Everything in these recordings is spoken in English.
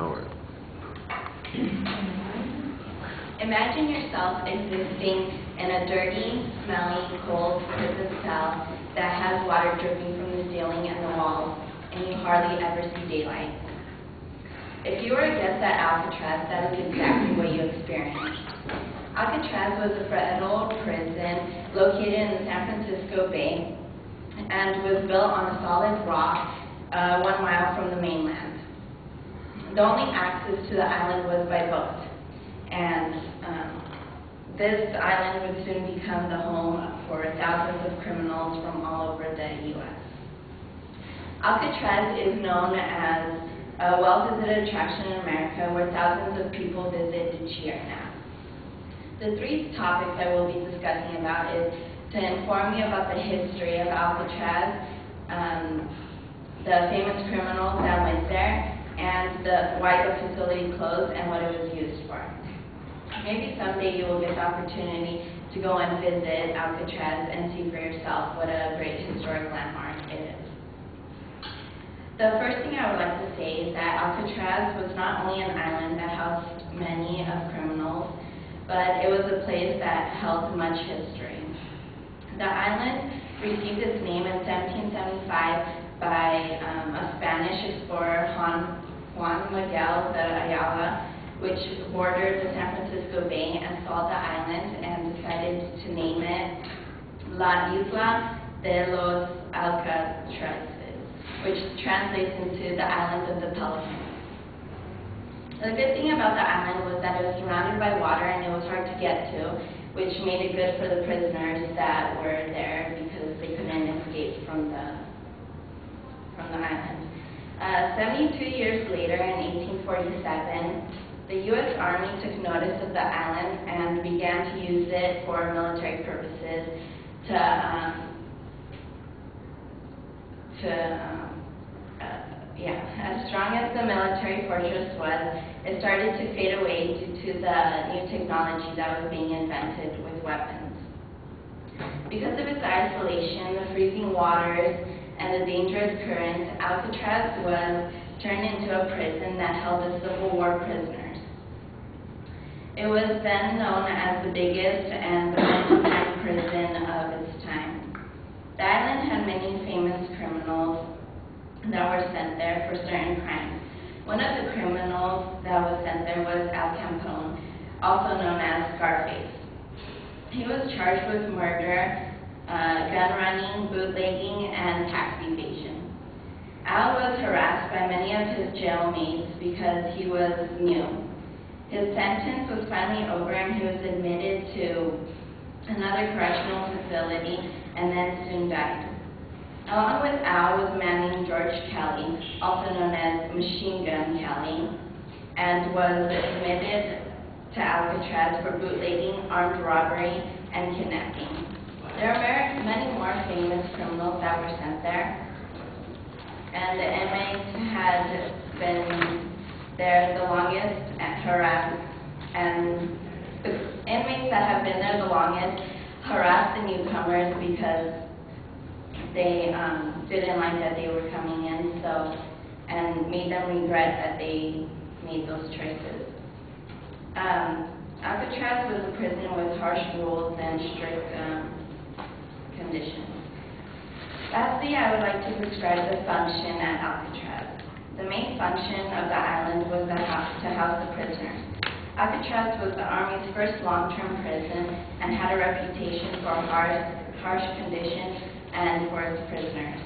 All right. Imagine yourself existing in a dirty, smelly, cold prison cell that has water dripping from the ceiling and the walls, and you hardly ever see daylight. If you were a guest at Alcatraz, that is exactly what you experienced. Alcatraz was a federal prison located in the San Francisco Bay and was built on a solid rock 1 mile from the mainland. The only access to the island was by boat, and this island would soon become the home for thousands of criminals from all over the U.S. Alcatraz is known as a well-visited attraction in America where thousands of people visit each year now. The 3 topics I will be discussing about is to inform you about the history of Alcatraz, the famous criminals that went there, and why the facility closed and what it was used for. Maybe someday you will get the opportunity to go and visit Alcatraz and see for yourself what a great historic landmark it is. The first thing I would like to say is that Alcatraz was not only an island that housed many of criminals, but it was a place that held much history. The island received its name in 1775 by a Spanish explorer, Juan Miguel de Ayala, which bordered the San Francisco Bay and saw the island and decided to name it La Isla de los Alcatrazes, which translates into the island of the Pelicans. The good thing about the island was that it was surrounded by water and it was hard to get to, which made it good for the prisoners that were there because they couldn't escape from the island. 72 years later, in 1847, the U.S. Army took notice of the island and began to use it for military purposes as strong as the military fortress was, it started to fade away due to the new technology that was being invented with weapons. Because of its isolation, the freezing waters, and the dangerous currents, Alcatraz was turned into a prison that held the Civil War prisoners. It was then known as the biggest and the most crime prison of its time. The island had many famous criminals that were sent there for certain crimes. One of the criminals that was sent there was Al Capone, also known as Scarface. He was charged with murder, gun running, bootlegging, and tax evasion. Al was harassed by many of his jailmates because he was new. His sentence was finally over and he was admitted to another correctional facility and then soon died. Along with Al was a man named George Kelly, also known as Machine Gun Kelly, and was admitted to Alcatraz for bootlegging, armed robbery, and kidnapping. There are many more famous criminals that were sent there, and the inmates had been there the longest and harassed, and the inmates that have been there the longest harassed the newcomers because they didn't like that they were coming in, and made them regret that they made those choices. Alcatraz was a prison with harsh rules and strict conditions. Lastly, I would like to describe the function at Alcatraz. The main function of the island was to house the prisoners. Alcatraz was the Army's first long-term prison and had a reputation for harsh conditions and for its prisoners.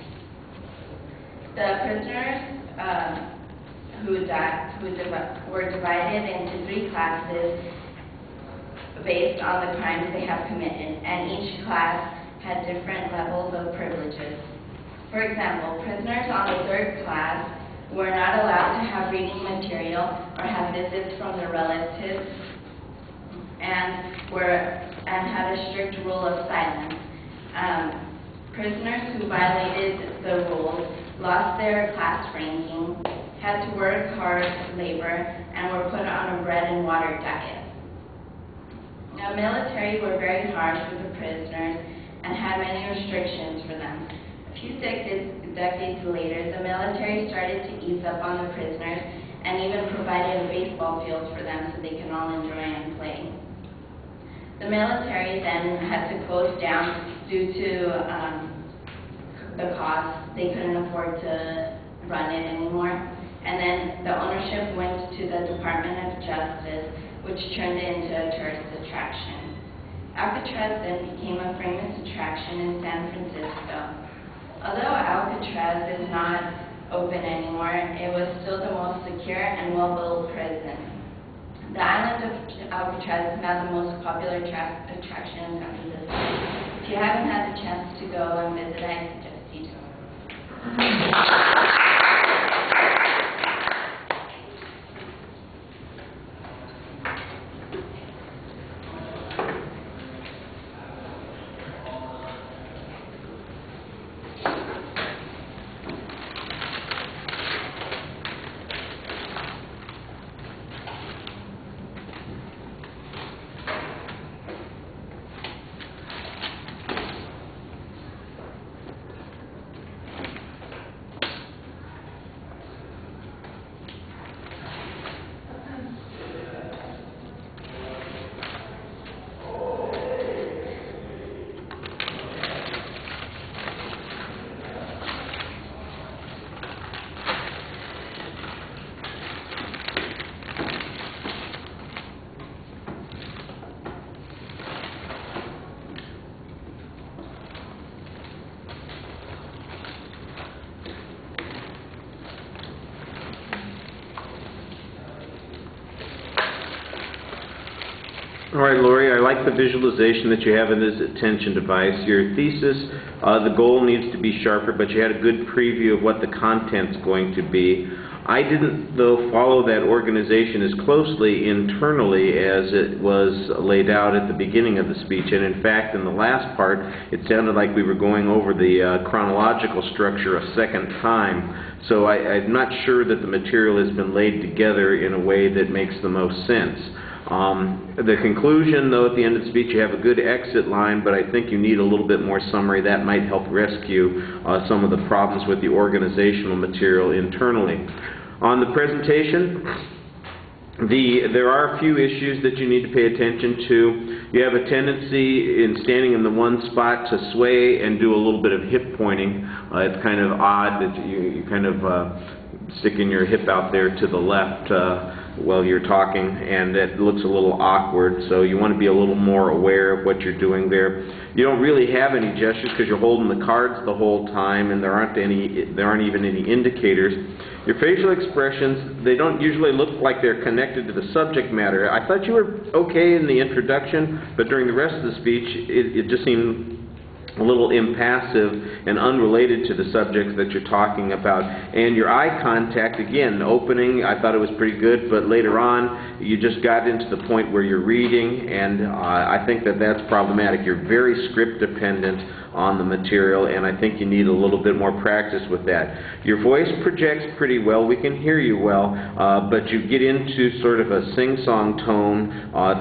The prisoners were divided into 3 classes based on the crimes they have committed, and each class had different levels of privileges. For example, prisoners on the 3rd class were not allowed to have reading material or have visits from their relatives, and had a strict rule of silence. Prisoners who violated the rules lost their class ranking, had to work hard labor, and were put on a bread and water diet. The military were very harsh with the prisoners and had many restrictions for them. A few decades later, the military started to ease up on the prisoners and even provide provided a baseball field for them so they can all enjoy and play. The military then had to close down due to the cost. They couldn't afford to run it anymore. And then the ownership went to the Department of Justice, which turned it into a tourist attraction. Alcatraz then became a famous attraction in San Francisco. Although Alcatraz is not open anymore, it was still the most secure and well-built prison. The island of Alcatraz is now the most popular attraction in San Francisco. If you haven't had the chance to go and visit, I suggest you do. All right, Lori, I like the visualization that you have in this attention device. Your thesis, the goal needs to be sharper, but you had a good preview of what the content's going to be. I didn't, though, follow that organization as closely internally as it was laid out at the beginning of the speech. And in fact, in the last part, it sounded like we were going over the chronological structure a second time. So I'm not sure that the material has been laid together in a way that makes the most sense. The conclusion, though, at the end of the speech, you have a good exit line, but I think you need a little bit more summary. That might help rescue some of the problems with the organizational material internally. On the presentation, there are a few issues that you need to pay attention to. You have a tendency in standing in the one spot to sway and do a little bit of hip pointing. It's kind of odd that you kind of sticking your hip out there to the left while you're talking, and it looks a little awkward, so you want to be a little more aware of what you're doing there. You don't really have any gestures because you're holding the cards the whole time, and there aren't even any indicators. Your facial expressions, they don't usually look like they're connected to the subject matter. I thought you were okay in the introduction, but during the rest of the speech, it just seemed a little impassive and unrelated to the subjects that you're talking about. And your eye contact, again, opening, I thought it was pretty good, but later on you just got into the point where you're reading, and I think that that's problematic. You're very script dependent on the material, and I think you need a little bit more practice with that. Your voice projects pretty well. We can hear you well, but you get into sort of a sing-song tone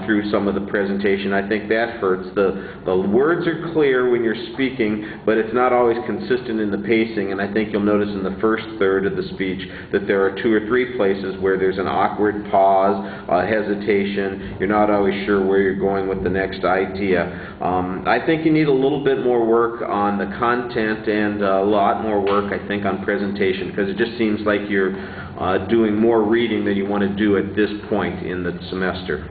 through some of the presentation. I think that hurts. The words are clear when you're speaking, but it's not always consistent in the pacing, and I think you'll notice in the first third of the speech that there are 2 or 3 places where there's an awkward pause, hesitation. You're not always sure where you're going with the next idea. I think you need a little bit more work on the content and a lot more work, I think, on presentation, because it just seems like you're doing more reading than you want to do at this point in the semester.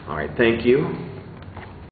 All right, thank you.